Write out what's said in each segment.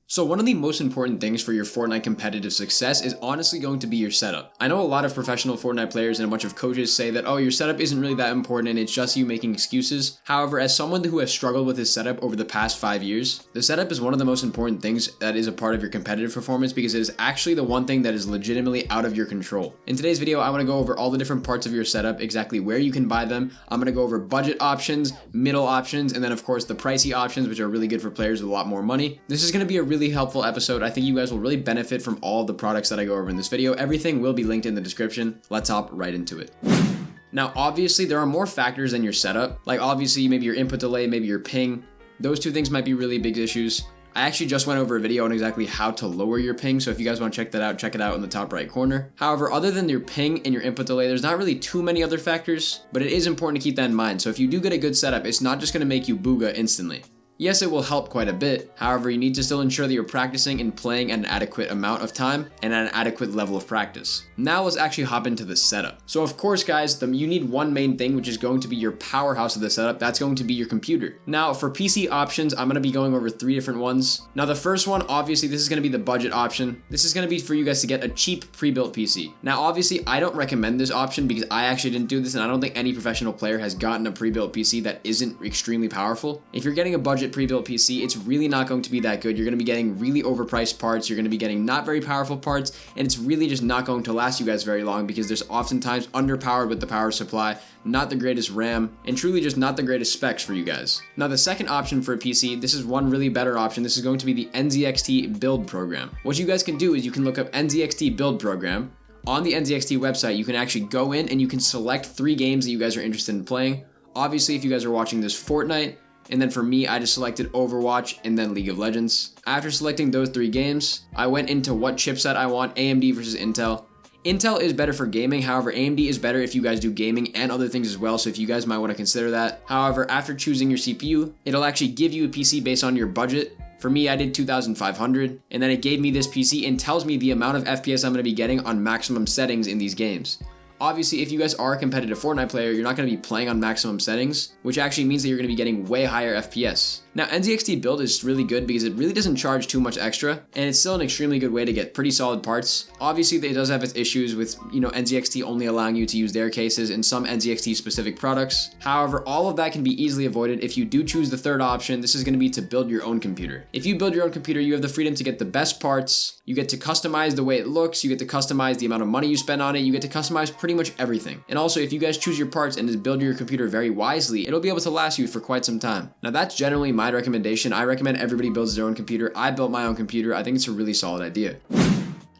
So one of the most important things for your Fortnite competitive success is honestly going to be your setup. I know a lot of professional Fortnite players and a bunch of coaches say that, oh, your setup isn't really that important and it's just you making excuses. However, as someone who has struggled with his setup over the past 5 years, the setup is one of the most important things that is a part of your competitive performance because it is actually the one thing that is legitimately out of your control. In today's video, I want to go over all the different parts of your setup, exactly where you can buy them. I'm going to go over budget options, middle options, and then of course the pricey options, which are really good for players with a lot more money. This is going to be a really helpful episode. I think you guys will really benefit from all of the products that I go over in this video. Everything will be linked in the description. Let's hop right into it. Now, obviously, there are more factors than your setup. Like obviously, maybe your input delay, maybe your ping. Those two things might be really big issues. I actually just went over a video on exactly how to lower your ping, so if you guys want to check that out, check it out in the top right corner. However, other than your ping and your input delay, there's not really too many other factors, but it is important to keep that in mind. So if you do get a good setup, it's not just going to make you booga instantly. Yes, it will help quite a bit. However, you need to still ensure that you're practicing and playing at an adequate amount of time and at an adequate level of practice. Now let's actually hop into the setup. So of course, guys, you need one main thing, which is going to be your powerhouse of the setup. That's going to be your computer. Now for PC options, I'm going to be going over 3 different ones. Now the first one, obviously, this is going to be the budget option. This is going to be for you guys to get a cheap pre-built PC. Now, obviously, I don't recommend this option because I actually didn't do this, and I don't think any professional player has gotten a pre-built PC that isn't extremely powerful. If you're getting a budget pre-built PC, it's really not going to be that good. You're going to be getting really overpriced parts, you're going to be getting not very powerful parts, and it's really just not going to last you guys very long because there's oftentimes underpowered with the power supply, not the greatest RAM, and truly just not the greatest specs for you guys. Now the second option for a PC, this is one really better option. This is going to be the NZXT build program. What you guys can do is you can look up NZXT build program. On the NZXT website, you can actually go in and you can select 3 games that you guys are interested in playing. Obviously, if you guys are watching this, Fortnite, and then for me, I just selected Overwatch and then League of Legends. After selecting those 3 games, I went into what chipset I want, AMD versus Intel. Intel is better for gaming, however, AMD is better if you guys do gaming and other things as well, so if you guys might want to consider that. However, after choosing your CPU, it'll actually give you a PC based on your budget. For me, I did 2,500, and then it gave me this PC and tells me the amount of FPS I'm going to be getting on maximum settings in these games. Obviously, if you guys are a competitive Fortnite player, you're not going to be playing on maximum settings, which actually means that you're going to be getting way higher FPS. Now, NZXT build is really good because it really doesn't charge too much extra, and it's still an extremely good way to get pretty solid parts. Obviously, it does have its issues with, NZXT only allowing you to use their cases in some NZXT specific products. However, all of that can be easily avoided if you do choose the third option. This is going to be to build your own computer. If you build your own computer, you have the freedom to get the best parts, you get to customize the way it looks, you get to customize the amount of money you spend on it, you get to customize pretty much everything. And also, if you guys choose your parts and build your computer very wisely, it'll be able to last you for quite some time. Now, that's generally my recommendation. I recommend everybody builds their own computer. I built my own computer. I think it's a really solid idea.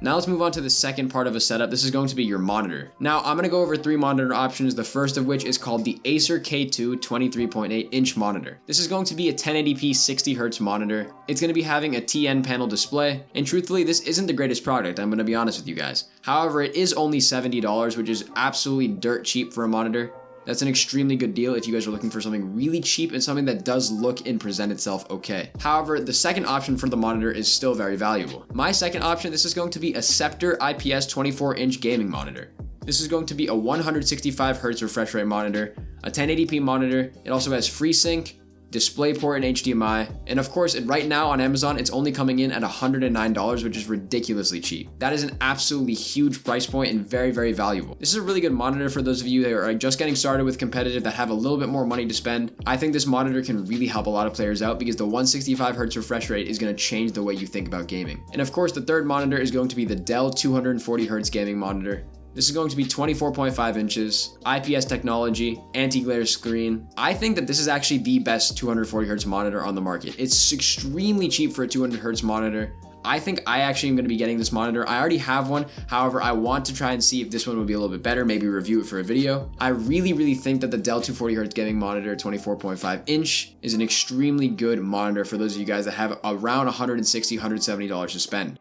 Now let's move on to the second part of a setup. This is going to be your monitor. Now I'm going to go over 3 monitor options, the first of which is called the Acer K2 23.8 inch monitor. This is going to be a 1080p 60Hz monitor. It's going to be having a TN panel display, and truthfully this isn't the greatest product, I'm going to be honest with you guys. However, it is only $70, which is absolutely dirt cheap for a monitor. That's an extremely good deal if you guys are looking for something really cheap and something that does look and present itself okay. However, the second option for the monitor is still very valuable. My second option, this is going to be a Scepter IPS 24-inch gaming monitor. This is going to be a 165Hz refresh rate monitor, a 1080p monitor. It also has FreeSync, DisplayPort, and HDMI, and of course, right now on Amazon, it's only coming in at $109, which is ridiculously cheap. That is an absolutely huge price point and very, very valuable. This is a really good monitor for those of you that are just getting started with competitive that have a little bit more money to spend. I think this monitor can really help a lot of players out because the 165Hz refresh rate is going to change the way you think about gaming. And of course, the third monitor is going to be the Dell 240Hz gaming monitor. This is going to be 24.5 inches, IPS technology, anti-glare screen. I think that this is actually the best 240Hz monitor on the market. It's extremely cheap for a 200Hz monitor. I think I actually am going to be getting this monitor. I already have one. However, I want to try and see if this one would be a little bit better, maybe review it for a video. I really think that the Dell 240Hz gaming monitor 24.5 inch is an extremely good monitor for those of you guys that have around $160, $170 to spend.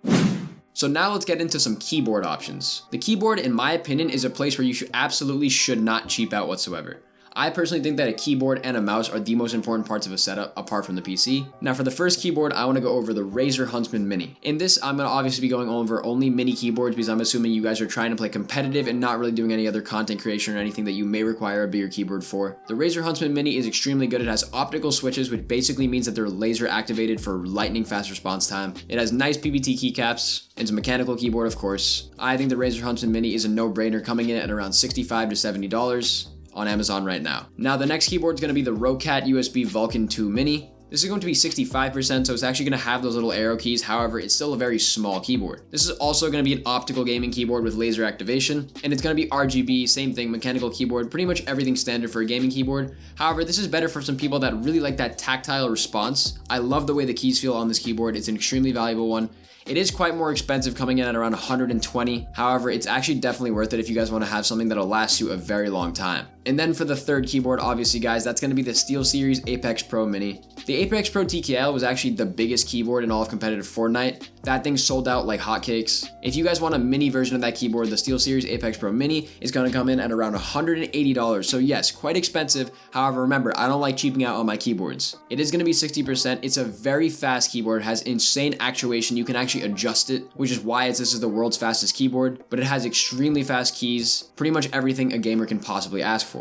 So now let's get into some keyboard options. The keyboard, in my opinion, is a place where you absolutely should not cheap out whatsoever. I personally think that a keyboard and a mouse are the most important parts of a setup apart from the PC. Now for the first keyboard, I want to go over the Razer Huntsman Mini. In this, I'm going to obviously be going over only mini keyboards because I'm assuming you guys are trying to play competitive and not really doing any other content creation or anything that you may require a bigger keyboard for. The Razer Huntsman Mini is extremely good. It has optical switches, which basically means that they're laser activated for lightning fast response time. It has nice PBT keycaps. It's a mechanical keyboard, of course. I think the Razer Huntsman Mini is a no-brainer, coming in at around $65 to $70 on Amazon right now. Now the next keyboard is going to be the Roccat USB Vulcan 2 Mini. This is going to be 65%, so it's actually going to have those little arrow keys. However, it's still a very small keyboard. This is also going to be an optical gaming keyboard with laser activation, and it's going to be RGB, same thing, mechanical keyboard, pretty much everything standard for a gaming keyboard. However, this is better for some people that really like that tactile response. I love the way the keys feel on this keyboard. It's an extremely valuable one. It is quite more expensive, coming in at around $120. However, it's actually definitely worth it if you guys want to have something that'll last you a very long time. And then for the third keyboard, obviously guys, that's going to be the SteelSeries Apex Pro Mini. The Apex Pro TKL was actually the biggest keyboard in all of competitive Fortnite. That thing sold out like hotcakes. If you guys want a mini version of that keyboard, the SteelSeries Apex Pro Mini is going to come in at around $180. So yes, quite expensive. However, remember, I don't like cheaping out on my keyboards. It is going to be 60%. It's a very fast keyboard. It has insane actuation. You can actually adjust it, which is why this is the world's fastest keyboard. But it has extremely fast keys, pretty much everything a gamer can possibly ask for.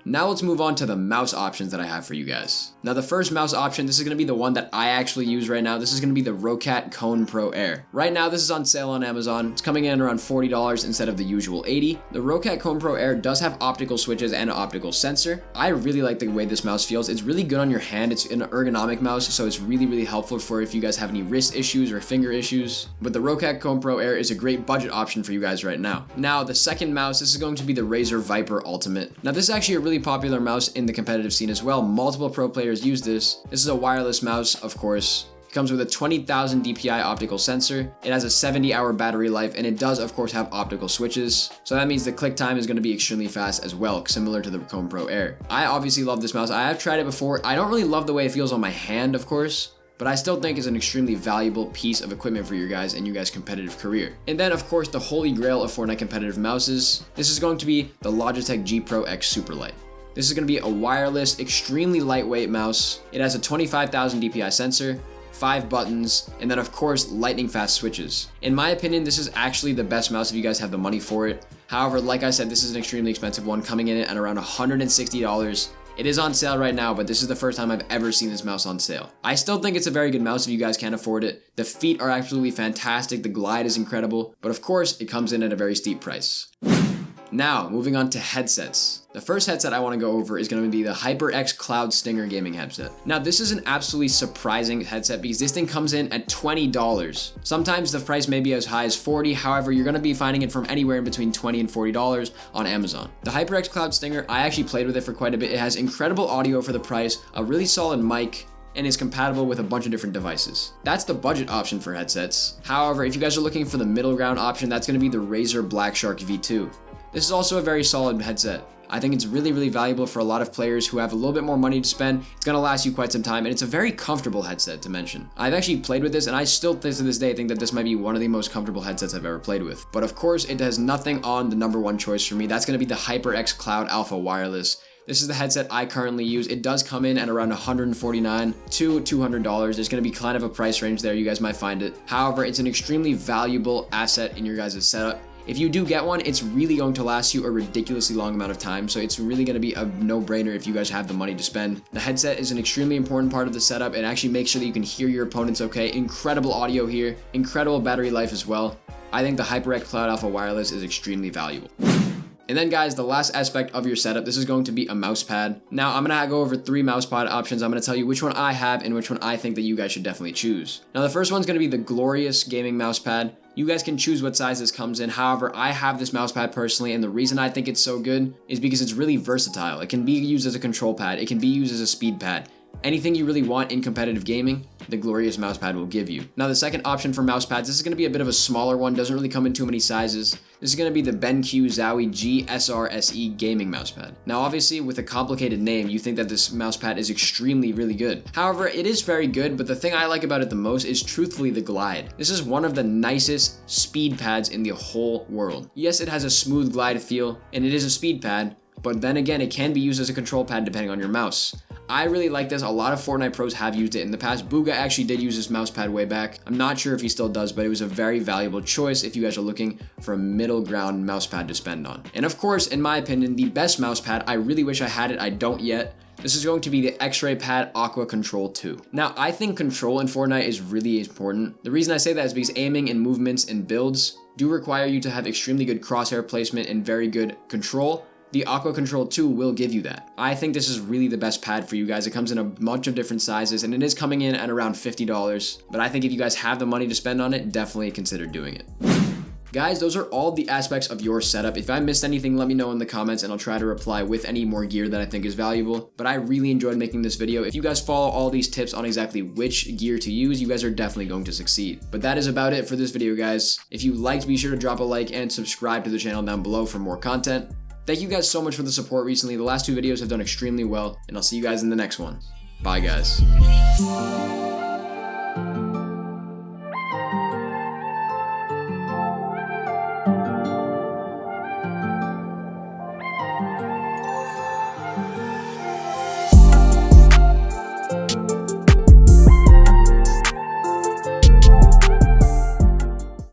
Now let's move on to the mouse options that I have for you guys. Now the first mouse option, this is going to be the one that I actually use right now. This is going to be the Roccat Cone Pro Air. Right now this is on sale on Amazon. It's coming in around $40 instead of the usual $80. The Roccat Cone Pro Air does have optical switches and an optical sensor. I really like the way this mouse feels. It's really good on your hand. It's an ergonomic mouse, so it's really helpful for if you guys have any wrist issues or finger issues. But the Roccat Cone Pro Air is a great budget option for you guys right now. Now the second mouse, this is going to be the Razer Viper Ultimate. Now this is actually a really popular mouse in the competitive scene as well. Multiple pro players use this. This is a wireless mouse, of course. It comes with a 20,000 DPI optical sensor. It has a 70-hour battery life, and it does, of course, have optical switches. So that means the click time is going to be extremely fast as well, similar to the Cone Pro Air. I obviously love this mouse. I have tried it before. I don't really love the way it feels on my hand, of course, but I still think it's an extremely valuable piece of equipment for your guys and your guys' competitive career. And then, of course, the holy grail of Fortnite competitive mouses. This is going to be the Logitech G Pro X Superlight. This is going to be a wireless, extremely lightweight mouse. It has a 25,000 DPI sensor, 5 buttons, and then of course lightning fast switches. In my opinion, this is actually the best mouse if you guys have the money for it. However, like I said, this is an extremely expensive one, coming in at around $160. It is on sale right now, but this is the first time I've ever seen this mouse on sale. I still think it's a very good mouse if you guys can't afford it. The feet are absolutely fantastic, the glide is incredible, but of course it comes in at a very steep price. Now, moving on to headsets. The first headset I want to go over is going to be the HyperX Cloud Stinger gaming headset. Now, this is an absolutely surprising headset because this thing comes in at $20. Sometimes the price may be as high as $40. However, you're going to be finding it from anywhere in between $20 and $40 on Amazon. The HyperX Cloud Stinger, I actually played with it for quite a bit. It has incredible audio for the price, a really solid mic, and is compatible with a bunch of different devices. That's the budget option for headsets. However, if you guys are looking for the middle ground option, that's going to be the Razer Black Shark V2. This is also a very solid headset. I think it's really valuable for a lot of players who have a little bit more money to spend. It's going to last you quite some time, and it's a very comfortable headset to mention. I've actually played with this, and I still to this day think that this might be one of the most comfortable headsets I've ever played with. But of course, it has nothing on the number one choice for me. That's going to be the HyperX Cloud Alpha Wireless. This is the headset I currently use. It does come in at around $149 to $200. There's going to be kind of a price range there. You guys might find it. However, it's an extremely valuable asset in your guys' setup. If you do get one, it's really going to last you a ridiculously long amount of time, so it's really going to be a no-brainer if you guys have the money to spend. The headset is an extremely important part of the setup. It actually makes sure that you can hear your opponents okay. Incredible audio here, incredible battery life as well. I think the HyperX Cloud Alpha Wireless is extremely valuable. And then guys, the last aspect of your setup, this is going to be a mouse pad. Now I'm going to go over 3 mouse pad options. I'm going to tell you which one I have and which one I think that you guys should definitely choose. Now the first one's going to be the Glorius gaming mouse pad. You guys can choose what size this comes in. However, I have this mouse pad personally, and the reason I think it's so good is because it's really versatile. It can be used as a control pad. It can be used as a speed pad. Anything you really want in competitive gaming, the Glorius mousepad will give you. Now the second option for mousepads, this is going to be a bit of a smaller one, doesn't really come in too many sizes. This is going to be the BenQ Zowie GSR-SE gaming mousepad. Now obviously with a complicated name, you think that this mousepad is extremely really good. However, it is very good, but the thing I like about it the most is truthfully the glide. This is one of the nicest speed pads in the whole world. Yes, it has a smooth glide feel, and it is a speed pad, But then again, it can be used as a control pad depending on your mouse. I really like this. A lot of Fortnite pros have used it in the past. Booga actually did use this mouse pad way back. I'm not sure if he still does, but it was a very valuable choice if you guys are looking for a middle ground mouse pad to spend on. And of course, in my opinion, the best mouse pad, I really wish I had it, I don't yet. This is going to be the X-Ray Pad Aqua Control 2. Now, I think control in Fortnite is really important. The reason I say that is because aiming and movements and builds do require you to have extremely good crosshair placement and very good control. The Aqua Control 2 will give you that. I think this is really the best pad for you guys. It comes in a bunch of different sizes and it is coming in at around $50. But I think if you guys have the money to spend on it, definitely consider doing it. Guys, those are all the aspects of your setup. If I missed anything, let me know in the comments and I'll try to reply with any more gear that I think is valuable. But I really enjoyed making this video. If you guys follow all these tips on exactly which gear to use, you guys are definitely going to succeed. But that is about it for this video, guys. If you liked, be sure to drop a like and subscribe to the channel down below for more content. Thank you guys so much for the support recently. The last 2 videos have done extremely well, and I'll see you guys in the next one. Bye, guys.